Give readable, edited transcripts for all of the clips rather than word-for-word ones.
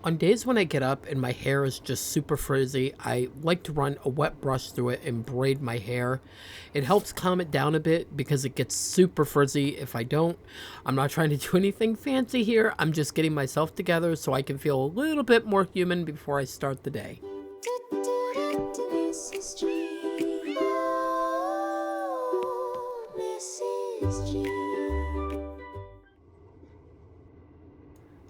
On days when I get up and my hair is just super frizzy, I like to run a wet brush through it and braid my hair. It helps calm it down a bit because it gets super frizzy if I don't. I'm not trying to do anything fancy here. I'm just getting myself together so I can feel a little bit more human before I start the day. Mrs. G. Oh, Mrs. G.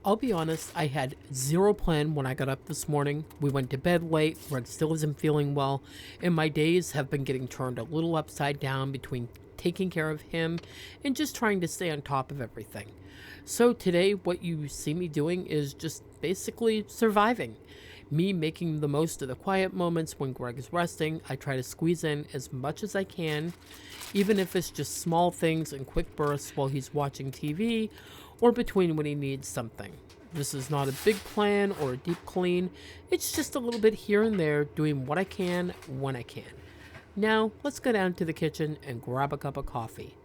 I'll be honest, I had zero plan when I got up this morning. We went to bed late, Red still isn't feeling well, and my days have been getting turned a little upside down between taking care of him and just trying to stay on top of everything. So today, what you see me doing is just basically surviving. Me making the most of the quiet moments when Greg is resting. I try to squeeze in as much as I can, even if it's just small things and quick bursts while he's watching TV or between when he needs something. This is not a big plan or a deep clean. It's just a little bit here and there, doing what I can when I can. Now, let's go down to the kitchen and grab a cup of coffee.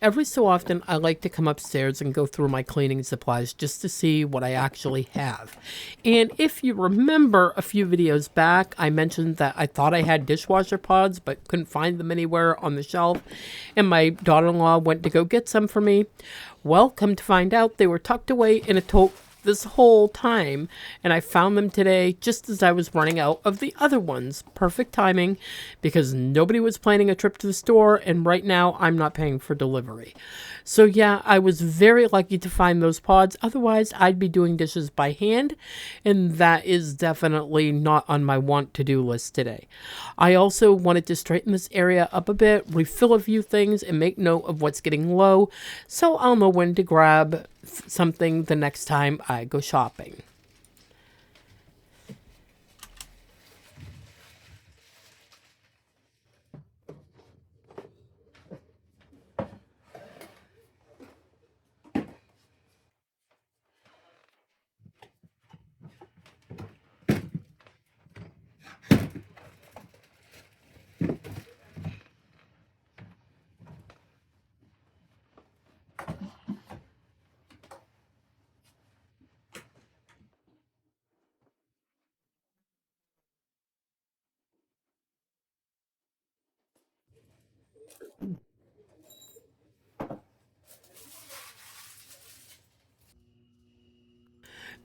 Every so often, I like to come upstairs and go through my cleaning supplies just to see what I actually have. And if you remember a few videos back, I mentioned that I thought I had dishwasher pods but couldn't find them anywhere on the shelf. And my daughter-in-law went to go get some for me. Well, come to find out, they were tucked away in a tote this whole time, and I found them today just as I was running out of the other ones. Perfect timing because nobody was planning a trip to the store, and right now I'm not paying for delivery. So yeah, I was very lucky to find those pods. Otherwise, I'd be doing dishes by hand, and that is definitely not on my want to do list today. I also wanted to straighten this area up a bit, refill a few things, and make note of what's getting low, so I'll know when to grab something the next time I go shopping.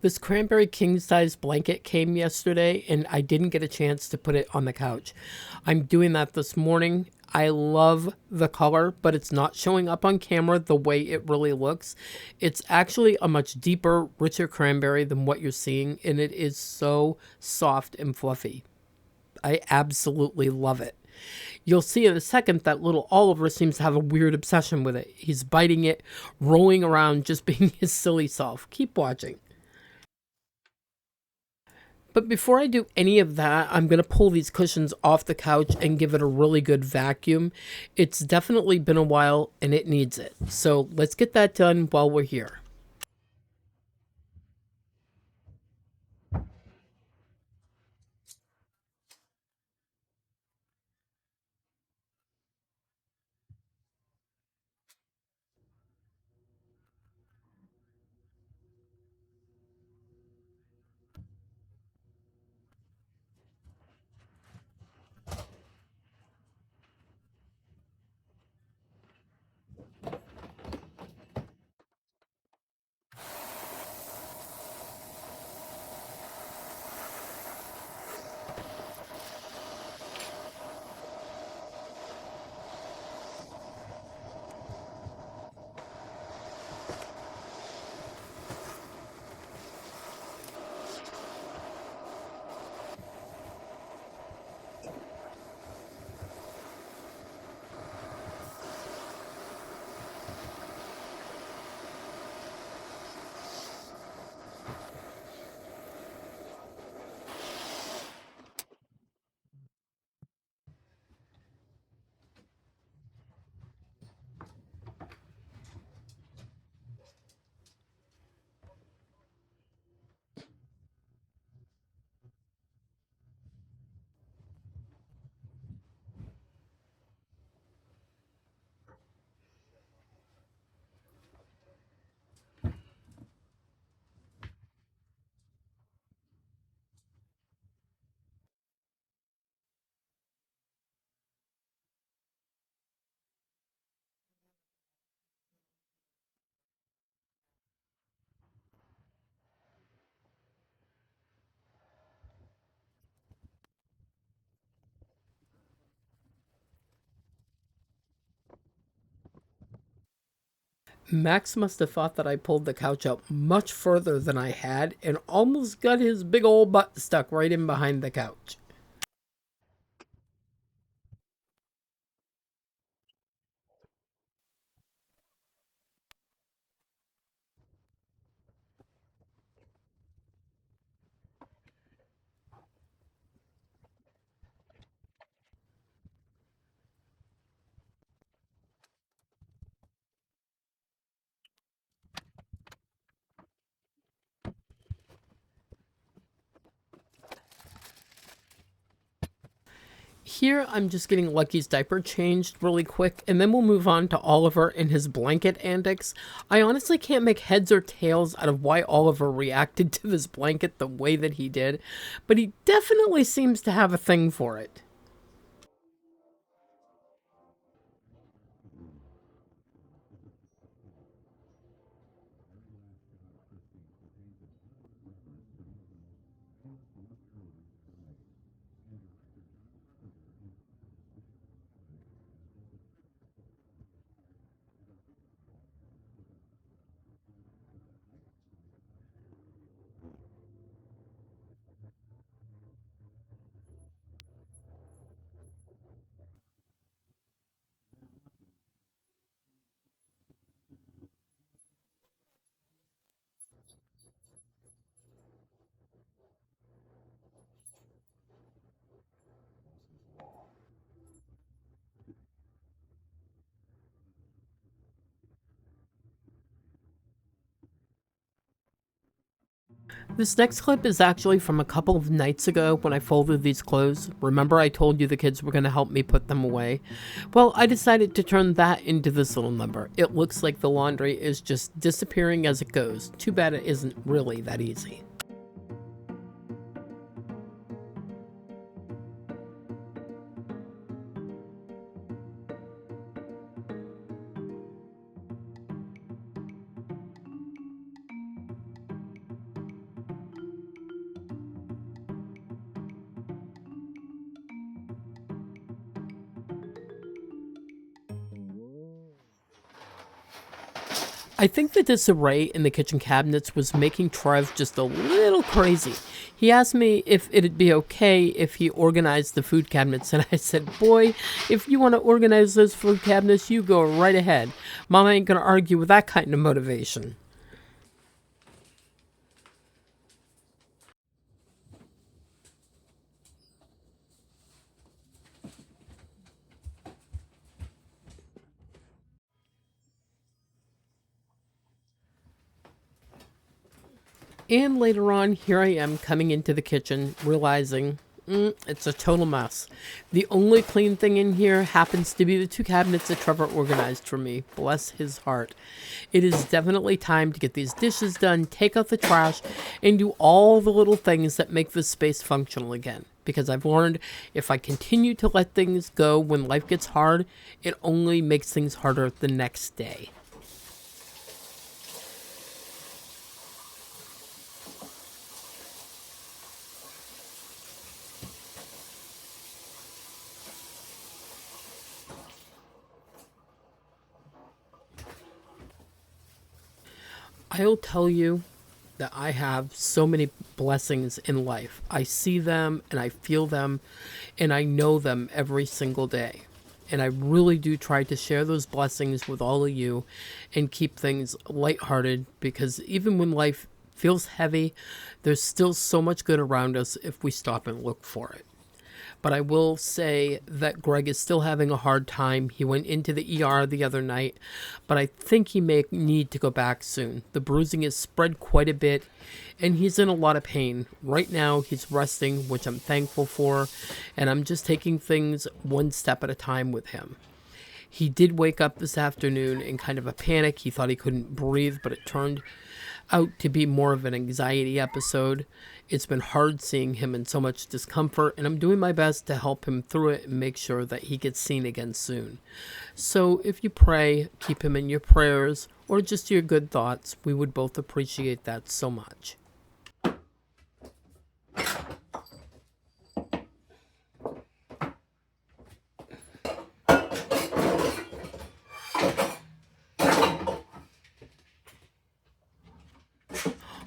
This cranberry king size blanket came yesterday and I didn't get a chance to put it on the couch. I'm doing that this morning. I love the color, but it's not showing up on camera the way it really looks. It's actually a much deeper, richer cranberry than what you're seeing, and it is so soft and fluffy. I absolutely love it. You'll see in a second that little Oliver seems to have a weird obsession with it. He's biting it, rolling around, just being his silly self. Keep watching. But before I do any of that, I'm going to pull these cushions off the couch and give it a really good vacuum. It's definitely been a while and it needs it. So let's get that done while we're here. Max must have thought that I pulled the couch up much further than I had and almost got his big old butt stuck right in behind the couch. Here, I'm just getting Lucky's diaper changed really quick, and then we'll move on to Oliver and his blanket antics. I honestly can't make heads or tails out of why Oliver reacted to this blanket the way that he did, but he definitely seems to have a thing for it. This next clip is actually from a couple of nights ago when I folded these clothes. Remember I told you the kids were going to help me put them away? Well, I decided to turn that into this little number. It looks like the laundry is just disappearing as it goes. Too bad it isn't really that easy. I think the disarray in the kitchen cabinets was making Trev just a little crazy. He asked me if it'd be okay if he organized the food cabinets, and I said, boy, if you want to organize those food cabinets, you go right ahead. Mama ain't gonna argue with that kind of motivation. And later on, here I am coming into the kitchen, realizing it's a total mess. The only clean thing in here happens to be the two cabinets that Trevor organized for me. Bless his heart. It is definitely time to get these dishes done, take out the trash, and do all the little things that make this space functional again. Because I've learned if I continue to let things go when life gets hard, it only makes things harder the next day. I'll tell you that I have so many blessings in life. I see them and I feel them and I know them every single day. And I really do try to share those blessings with all of you and keep things lighthearted because even when life feels heavy, there's still so much good around us if we stop and look for it. But I will say that Greg is still having a hard time. He went into the ER the other night, but I think he may need to go back soon. The bruising is spread quite a bit, and he's in a lot of pain. Right now, he's resting, which I'm thankful for, and I'm just taking things one step at a time with him. He did wake up this afternoon in kind of a panic. He thought he couldn't breathe, but it turned out to be more of an anxiety episode. It's been hard seeing him in so much discomfort, and I'm doing my best to help him through it and make sure that he gets seen again soon. So if you pray, keep him in your prayers, or just your good thoughts, we would both appreciate that so much.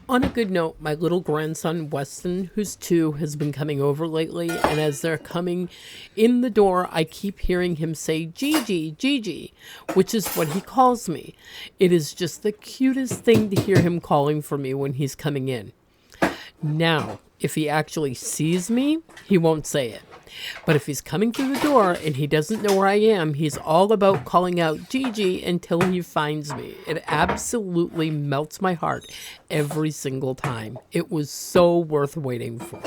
On a good note, my little grandson Weston, who's 2, has been coming over lately, and as they're coming in the door, I keep hearing him say Gigi, Gigi, which is what he calls me. It is just the cutest thing to hear him calling for me when he's coming in. Now, if he actually sees me, he won't say it. But if he's coming through the door and he doesn't know where I am, he's all about calling out Gigi until he finds me. It absolutely melts my heart every single time. It was so worth waiting for.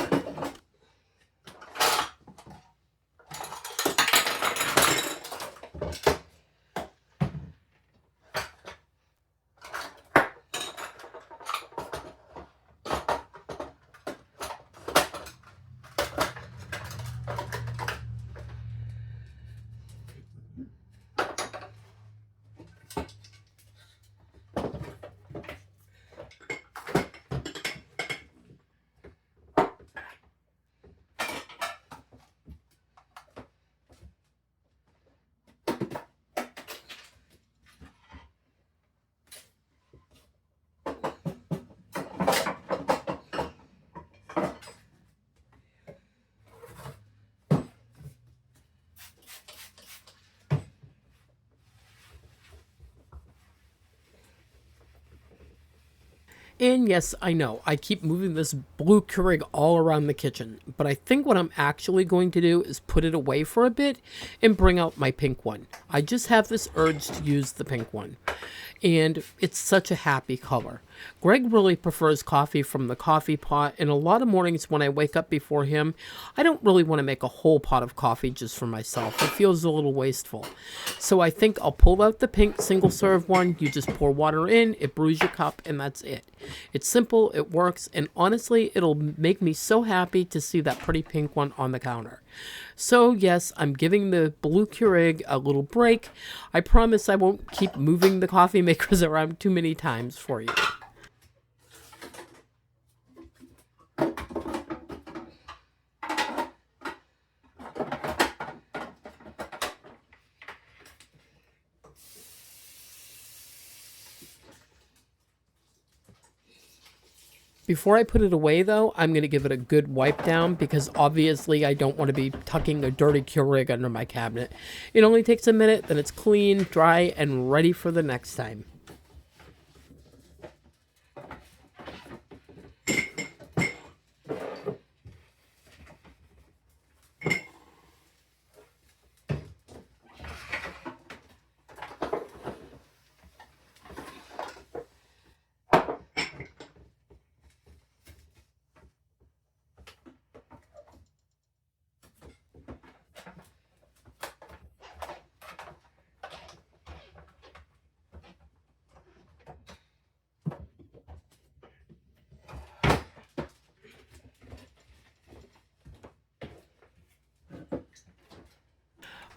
And yes, I know, I keep moving this blue Keurig all around the kitchen, but I think what I'm actually going to do is put it away for a bit and bring out my pink one. I just have this urge to use the pink one, and it's such a happy color. Greg really prefers coffee from the coffee pot, and a lot of mornings when I wake up before him, I don't really want to make a whole pot of coffee just for myself. It feels a little wasteful. So I think I'll pull out the pink single serve one. You just pour water in, it brews your cup, and that's it. It's simple, it works, and honestly, it'll make me so happy to see that pretty pink one on the counter. So yes, I'm giving the blue Keurig a little break. I promise I won't keep moving the coffee makers around too many times for you. Before I put it away, though, I'm going to give it a good wipe down because obviously I don't want to be tucking a dirty Keurig under my cabinet. It only takes a minute, then it's clean, dry, and ready for the next time.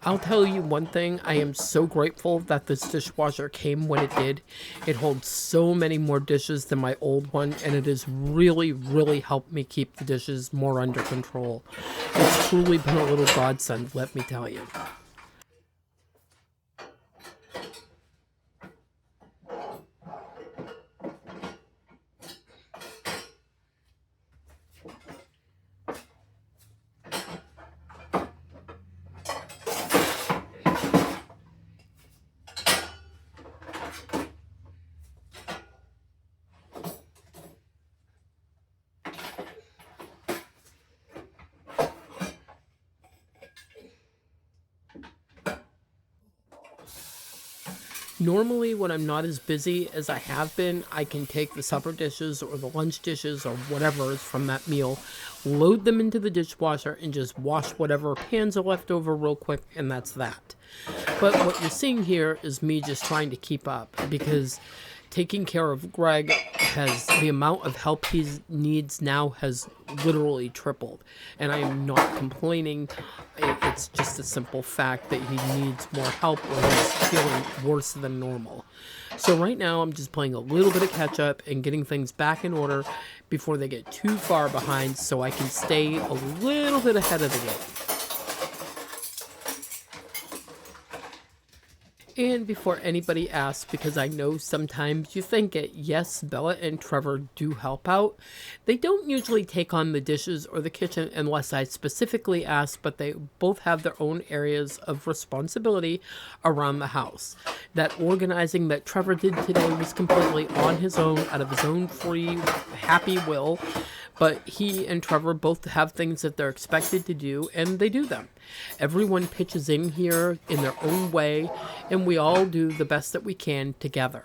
I'll tell you one thing, I am so grateful that this dishwasher came when it did. It holds so many more dishes than my old one, and it has really, really helped me keep the dishes more under control. It's truly been a little godsend, let me tell you. Normally, when I'm not as busy as I have been, I can take the supper dishes or the lunch dishes or whatever is from that meal, load them into the dishwasher, and just wash whatever pans are left over real quick, and that's that. But what you're seeing here is me just trying to keep up because taking care of Greg has the amount of help he needs now has literally tripled, and I am not complaining. It's just a simple fact that he needs more help or he's feeling worse than normal. So right now I'm just playing a little bit of catch up and getting things back in order before they get too far behind so I can stay a little bit ahead of the game. And before anybody asks, because I know sometimes you think it, yes, Bella and Trevor do help out. They don't usually take on the dishes or the kitchen unless I specifically ask, but they both have their own areas of responsibility around the house. That organizing that Trevor did today was completely on his own, out of his own free, happy will. But he and Trevor both have things that they're expected to do, and they do them. Everyone pitches in here in their own way, and we all do the best that we can together.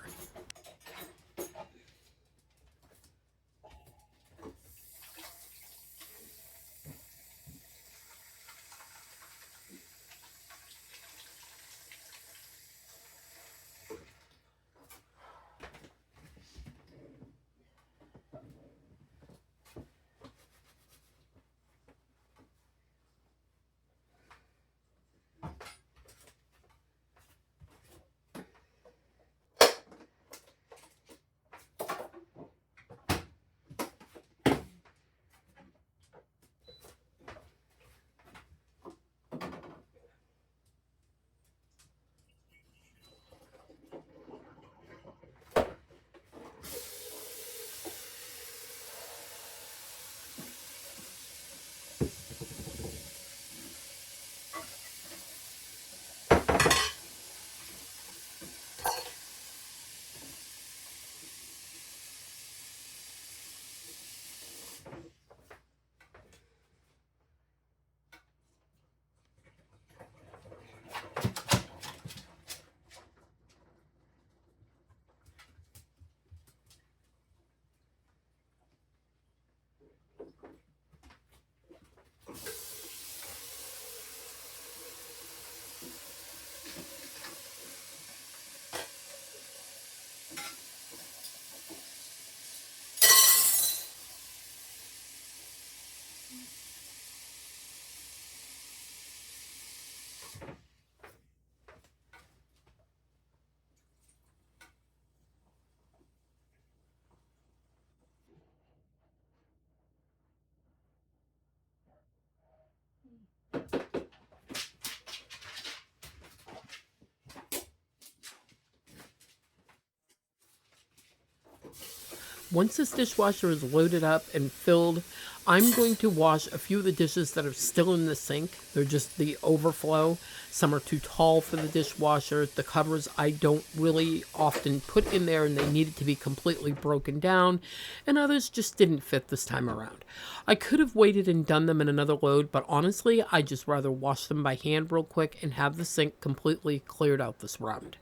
Once this dishwasher is loaded up and filled, I'm going to wash a few of the dishes that are still in the sink. They're just the overflow. Some are too tall for the dishwasher. The covers I don't really often put in there and they needed to be completely broken down. And others just didn't fit this time around. I could have waited and done them in another load, but honestly, I'd just rather wash them by hand real quick and have the sink completely cleared out this round.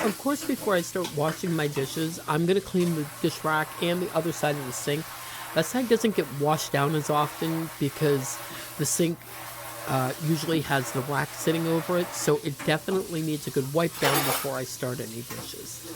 Of course, before I start washing my dishes, I'm going to clean the dish rack and the other side of the sink. That side doesn't get washed down as often because the sink usually has the rack sitting over it, so it definitely needs a good wipe down before I start any dishes.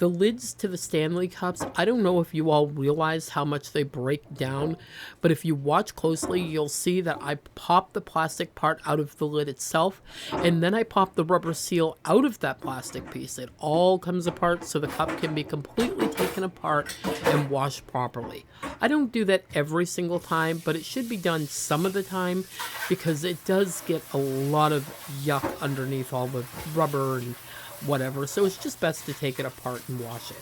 The lids to the Stanley cups, I don't know if you all realize how much they break down, but if you watch closely, you'll see that I pop the plastic part out of the lid itself, and then I pop the rubber seal out of that plastic piece. It all comes apart so the cup can be completely taken apart and washed properly. I don't do that every single time, but it should be done some of the time because it does get a lot of yuck underneath all the rubber and whatever, so it's just best to take it apart and wash it.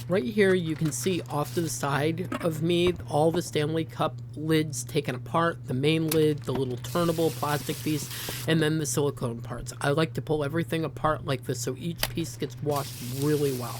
Right here you can see off to the side of me all the Stanley Cup lids taken apart, the main lid, the little turnable plastic piece, and then the silicone parts. I like to pull everything apart like this so each piece gets washed really well.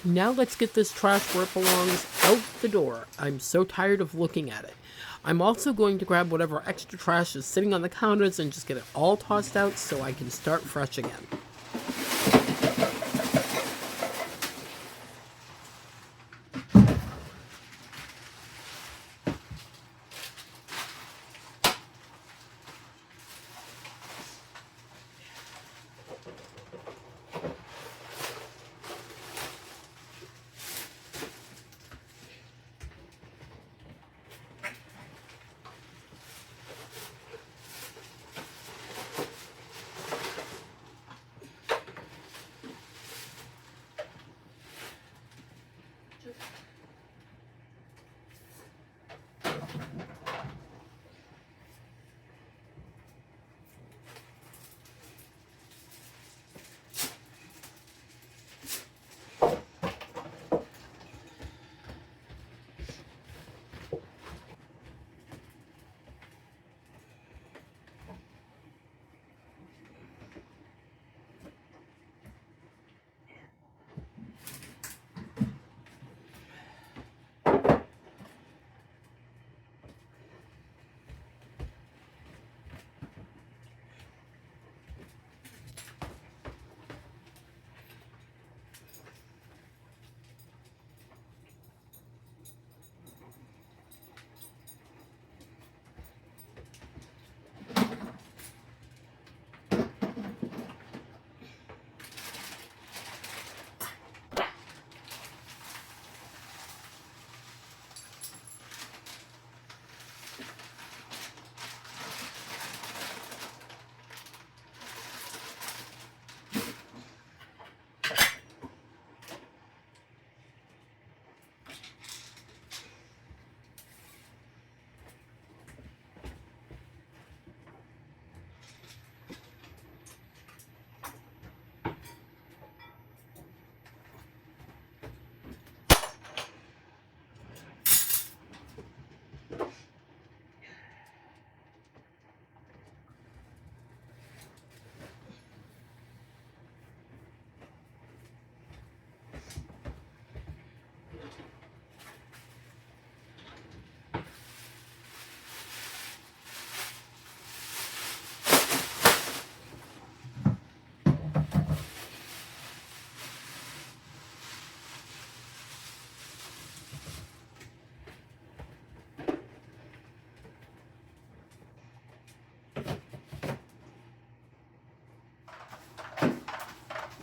Now let's get this trash where it belongs, out the door. I'm so tired of looking at it. I'm also going to grab whatever extra trash is sitting on the counters and just get it all tossed out so I can start fresh again.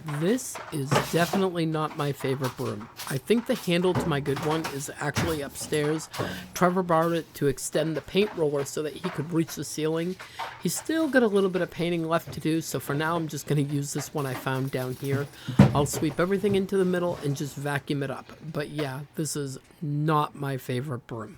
This is definitely not my favorite broom. I think the handle to my good one is actually upstairs. Trevor borrowed it to extend the paint roller so that he could reach the ceiling. He's still got a little bit of painting left to do, so for now I'm just going to use this one I found down here. I'll sweep everything into the middle and just vacuum it up. But yeah, this is not my favorite broom.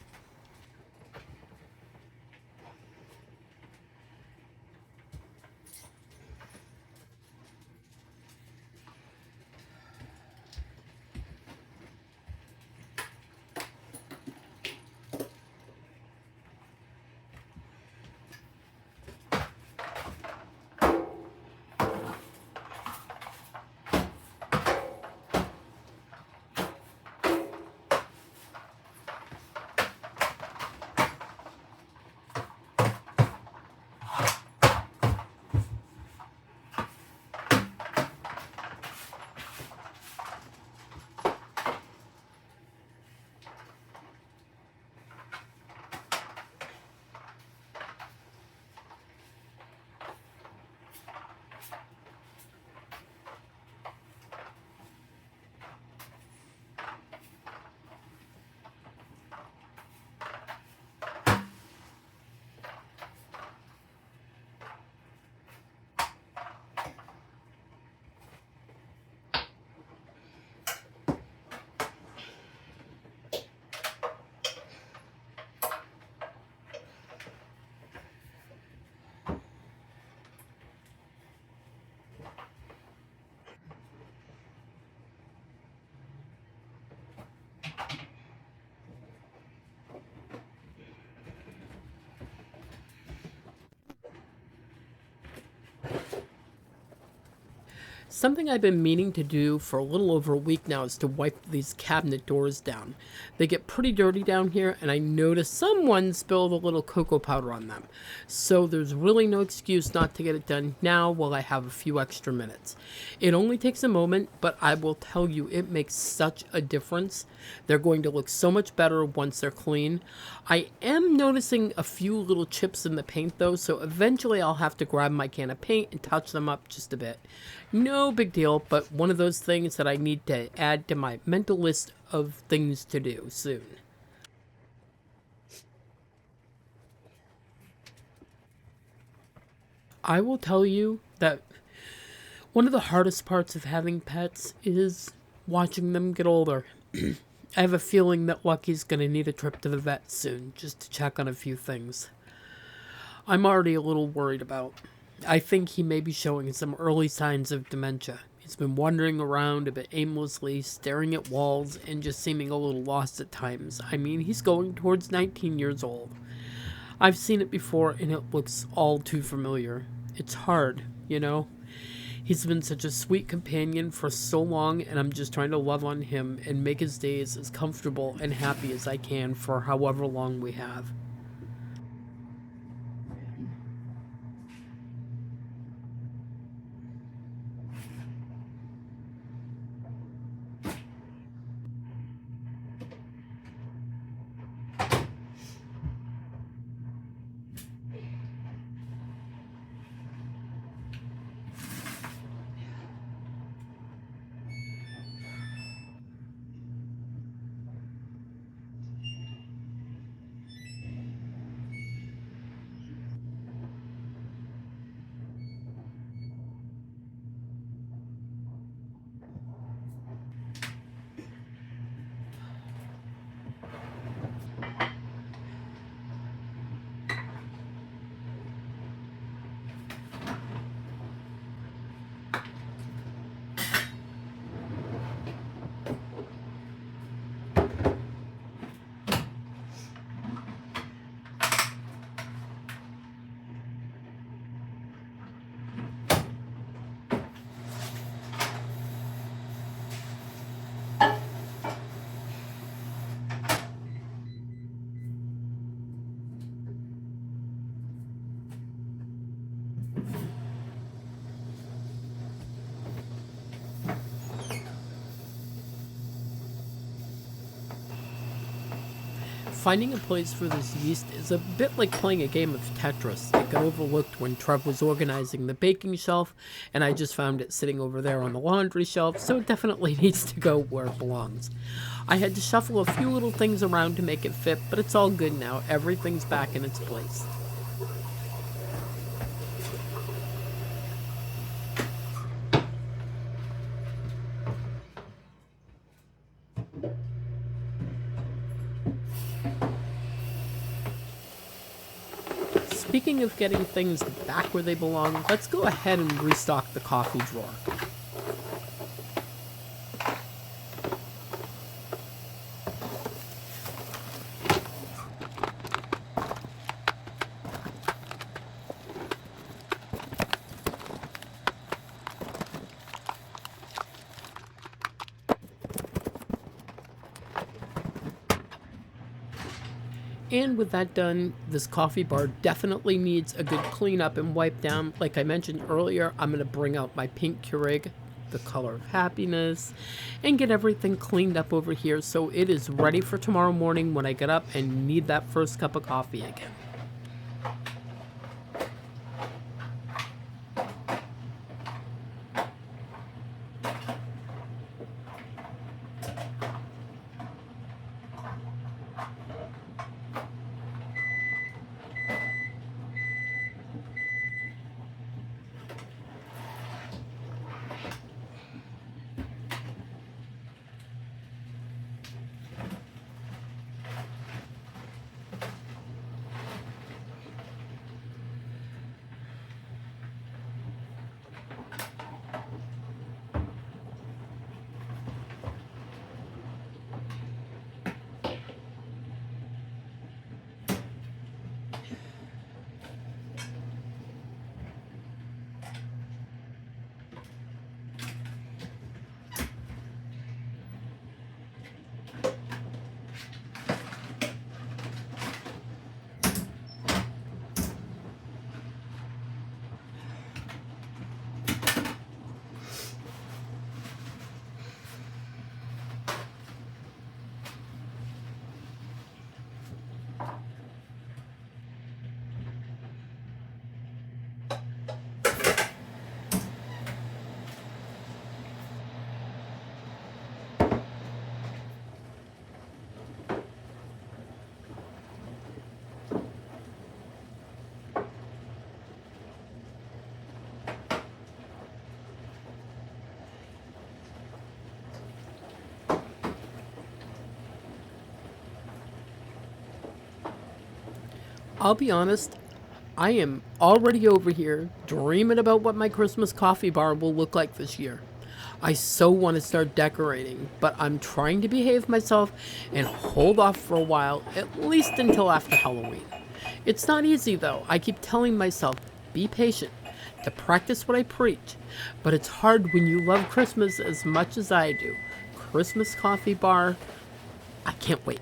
Something I've been meaning to do for a little over a week now is to wipe these cabinet doors down. They get pretty dirty down here, and I noticed someone spilled a little cocoa powder on them. So there's really no excuse not to get it done now while I have a few extra minutes. It only takes a moment, but I will tell you it makes such a difference. They're going to look so much better once they're clean. I am noticing a few little chips in the paint though, so eventually I'll have to grab my can of paint and touch them up just a bit. No big deal, but one of those things that I need to add to my mental list of things to do soon. I will tell you that one of the hardest parts of having pets is watching them get older. I have a feeling that Lucky's going to need a trip to the vet soon just to check on a few things. I'm already a little worried about. I think he may be showing some early signs of dementia. He's been wandering around a bit aimlessly, staring at walls, and just seeming a little lost at times. I mean, he's going towards 19 years old. I've seen it before, and it looks all too familiar. It's hard, you know? He's been such a sweet companion for so long, and I'm just trying to love on him and make his days as comfortable and happy as I can for however long we have. Finding a place for this yeast is a bit like playing a game of Tetris. It got overlooked when Trev was organizing the baking shelf, and I just found it sitting over there on the laundry shelf, so it definitely needs to go where it belongs. I had to shuffle a few little things around to make it fit, but it's all good now. Everything's back in its place. Speaking of getting things back where they belong, let's go ahead and restock the coffee drawer. And with that done, this coffee bar definitely needs a good cleanup and wipe down. Like I mentioned earlier, I'm going to bring out my pink Keurig, the color of happiness, and get everything cleaned up over here so it is ready for tomorrow morning when I get up and need that first cup of coffee again. I'll be honest, I am already over here dreaming about what my Christmas coffee bar will look like this year. I so want to start decorating, but I'm trying to behave myself and hold off for a while, at least until after Halloween. It's not easy though. I keep telling myself, be patient, to practice what I preach, but it's hard when you love Christmas as much as I do. Christmas coffee bar, I can't wait.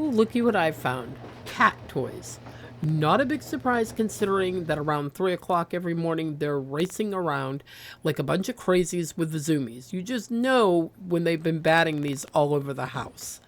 looky what I found. Cat toys. Not a big surprise considering that around 3 o'clock every morning they're racing around like a bunch of crazies with the zoomies. You just know when they've been batting these all over the house.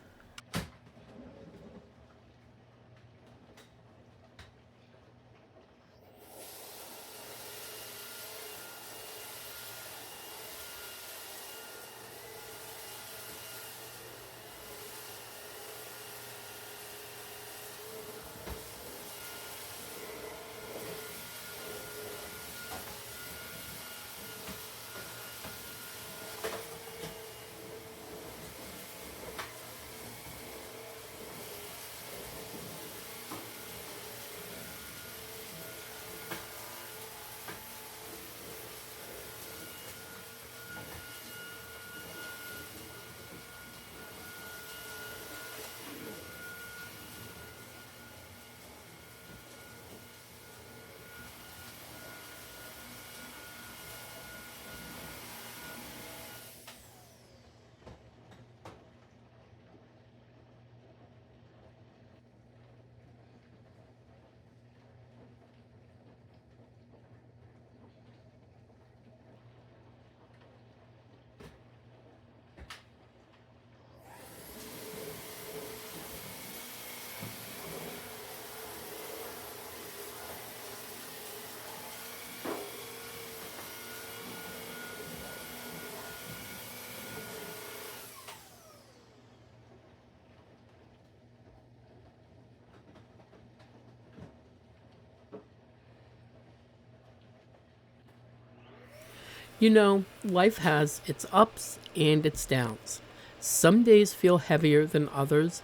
You know, life has its ups and its downs. Some days feel heavier than others,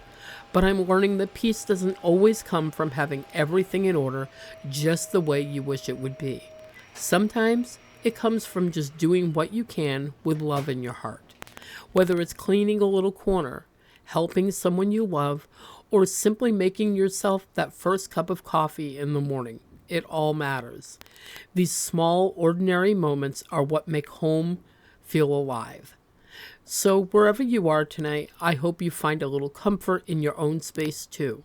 but I'm learning that peace doesn't always come from having everything in order just the way you wish it would be. Sometimes it comes from just doing what you can with love in your heart. Whether it's cleaning a little corner, helping someone you love, or simply making yourself that first cup of coffee in the morning. It all matters. These small, ordinary moments are what make home feel alive. So, wherever you are tonight, I hope you find a little comfort in your own space too.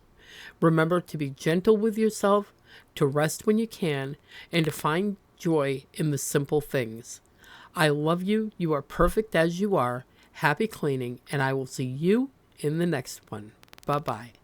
Remember to be gentle with yourself, to rest when you can, and to find joy in the simple things. I love you. You are perfect as you are. Happy cleaning, and I will see you in the next one. Bye bye.